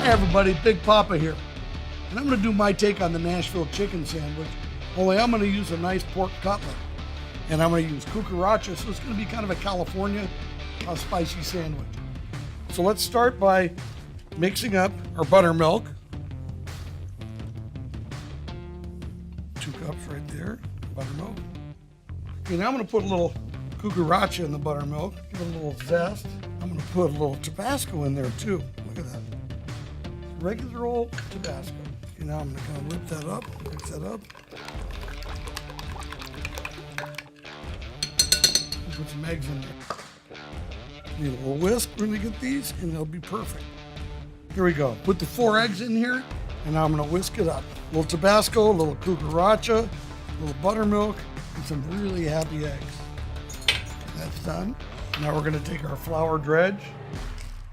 Hi everybody, Big Poppa here. And I'm going to do my take on the Nashville Chicken Sandwich, only I'm going to use a nice pork cutlet. And I'm going to use cucaracha, so it's going to be kind of a California spicy sandwich. So let's start by mixing up our buttermilk. 2 cups right there, buttermilk. Okay, now I'm going to put a little cucaracha in the buttermilk, give it a little zest. I'm going to put a little Tabasco in there too. Look at that. Regular old Tabasco. Okay, now I'm going to kind of whip that up, mix that up. Put some eggs in there. Need a little whisk when we get these, and they'll be perfect. Here we go. Put the 4 eggs in here, and now I'm going to whisk it up. A little Tabasco, a little cucaracha, a little buttermilk, and some really happy eggs. That's done. Now we're going to take our flour dredge.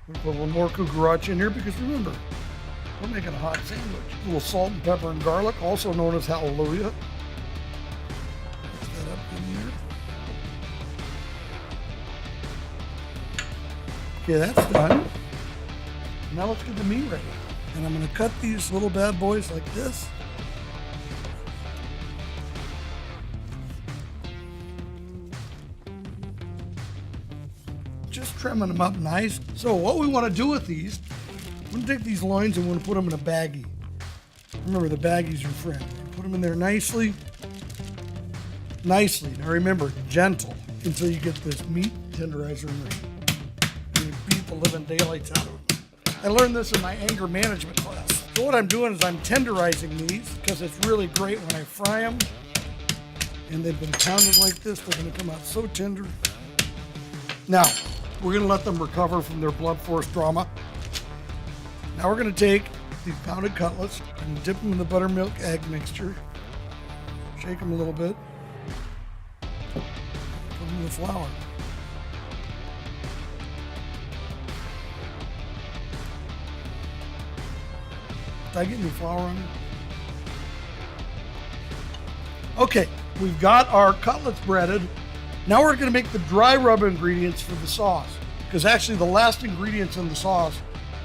We're going to put a little more cucaracha in here because remember, we're making a hot sandwich. A little salt and pepper and garlic, also known as hallelujah. Mix that up in here. Okay, that's done. Now let's get the meat ready. And I'm going to cut these little bad boys like this. Just trimming them up nice. So what we want to do with these, we're going to take these loins and we're going to put them in a baggie. Remember, the baggie's your friend. We're going to put them in there nicely. Nicely. Now remember, gentle until you get this meat tenderizer in there. You beat the living daylights out of them. I learned this in my anger management class. So what I'm doing is I'm tenderizing these because it's really great when I fry them. And they've been pounded like this, they're going to come out so tender. Now, we're going to let them recover from their blood force trauma. Now we're going to take these pounded cutlets and dip them in the buttermilk egg mixture. Shake them a little bit. Put them in the flour. Did I get any flour on it? Okay, we've got our cutlets breaded. Now we're going to make the dry rub ingredients for the sauce. Because actually the last ingredients in the sauce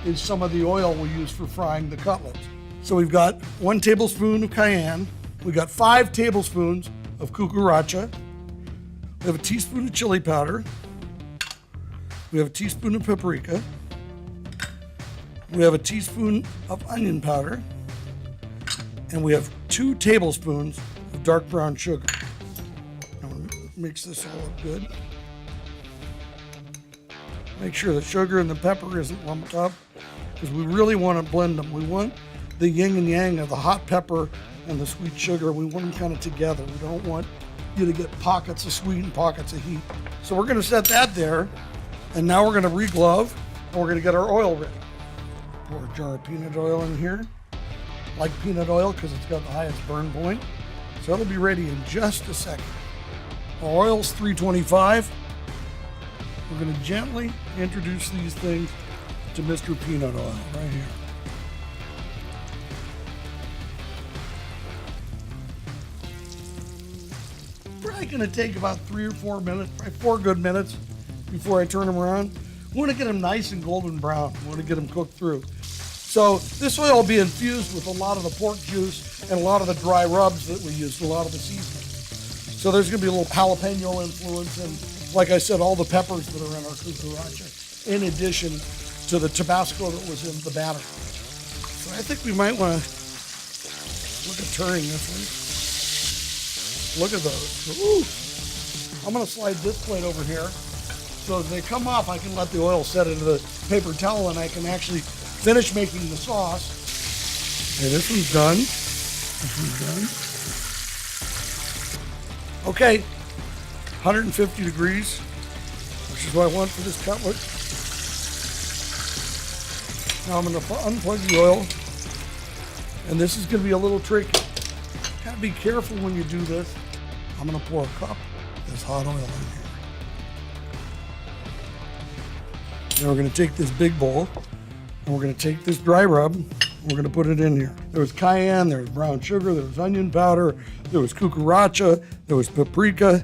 is some of the oil we use for frying the cutlets. So we've got 1 tablespoon of cayenne. We've got 5 tablespoons of cucaracha. We have a teaspoon of chili powder. We have a teaspoon of paprika. We have a teaspoon of onion powder. And we have 2 tablespoons of dark brown sugar. I'm going to mix this all up good. Make sure the sugar and the pepper isn't lumped up because we really want to blend them. We want the yin and yang of the hot pepper and the sweet sugar. We want them kind of together. We don't want you to get pockets of sweet and pockets of heat. So we're going to set that there. And now we're going to re-glove and we're going to get our oil ready. Pour a jar of peanut oil in here. I like peanut oil because it's got the highest burn point. So it'll be ready in just a second. Our oil's 325. We're going to gently introduce these things to Mr. Peanut Oil right here. Probably going to take about 3 or 4 minutes, probably 4 good minutes before I turn them around. We want to get them nice and golden brown. We want to get them cooked through. So this oil will be infused with a lot of the pork juice and a lot of the dry rubs that we used, a lot of the seasoning. So there's going to be a little jalapeno influence and, like I said, all the peppers that are in our cucaracha, in addition to the Tabasco that was in the batter. So I think we might want to look at turning this one. Look at those. Ooh. I'm going to slide this plate over here. So as they come off, I can let the oil set into the paper towel and I can actually finish making the sauce. Okay, this one's done. This one's done. Okay, 150 degrees, which is what I want for this cutlet. Now I'm going to unplug the oil, and this is going to be a little tricky. Got to be careful when you do this. I'm going to pour a cup of this hot oil in here. Now we're going to take this big bowl, and we're going to take this dry rub, and we're going to put it in here. There was cayenne, there was brown sugar, there was onion powder, there was cucaracha, there was paprika,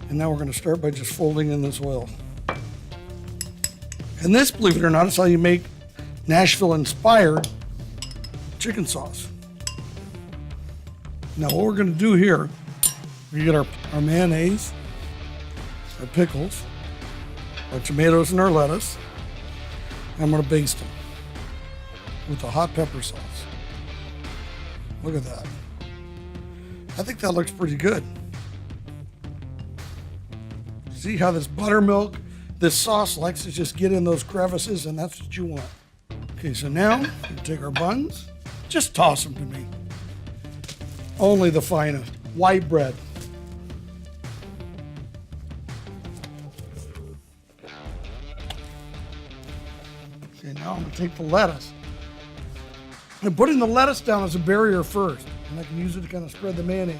and now we're going to start by just folding in this oil. And this, believe it or not, is how you make Nashville-inspired chicken sauce. Now what we're gonna do here, we get our mayonnaise, our pickles, our tomatoes and our lettuce. I'm gonna baste them with a hot pepper sauce. Look at that. I think that looks pretty good. See how this buttermilk, this sauce likes to just get in those crevices, and that's what you want. Okay, so now we take our buns, just toss them to me. Only the finest. White bread. Okay, now I'm gonna take the lettuce. I'm putting the lettuce down as a barrier first, and I can use it to kind of spread the mayonnaise.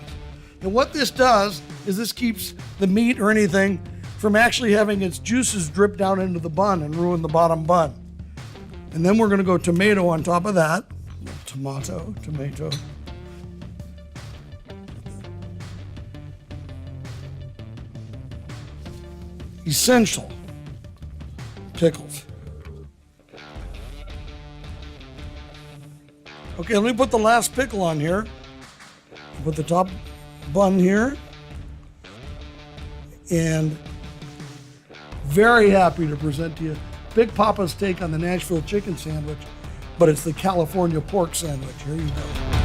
And what this does is this keeps the meat or anything from actually having its juices drip down into the bun and ruin the bottom bun. And then we're gonna go tomato on top of that. Tomato. Essential pickles. Okay, let me put the last pickle on here. Put the top bun here. And very happy to present to you Big Poppa's take on the Nashville Chicken Sandwich, but it's the California pork sandwich. Here you go.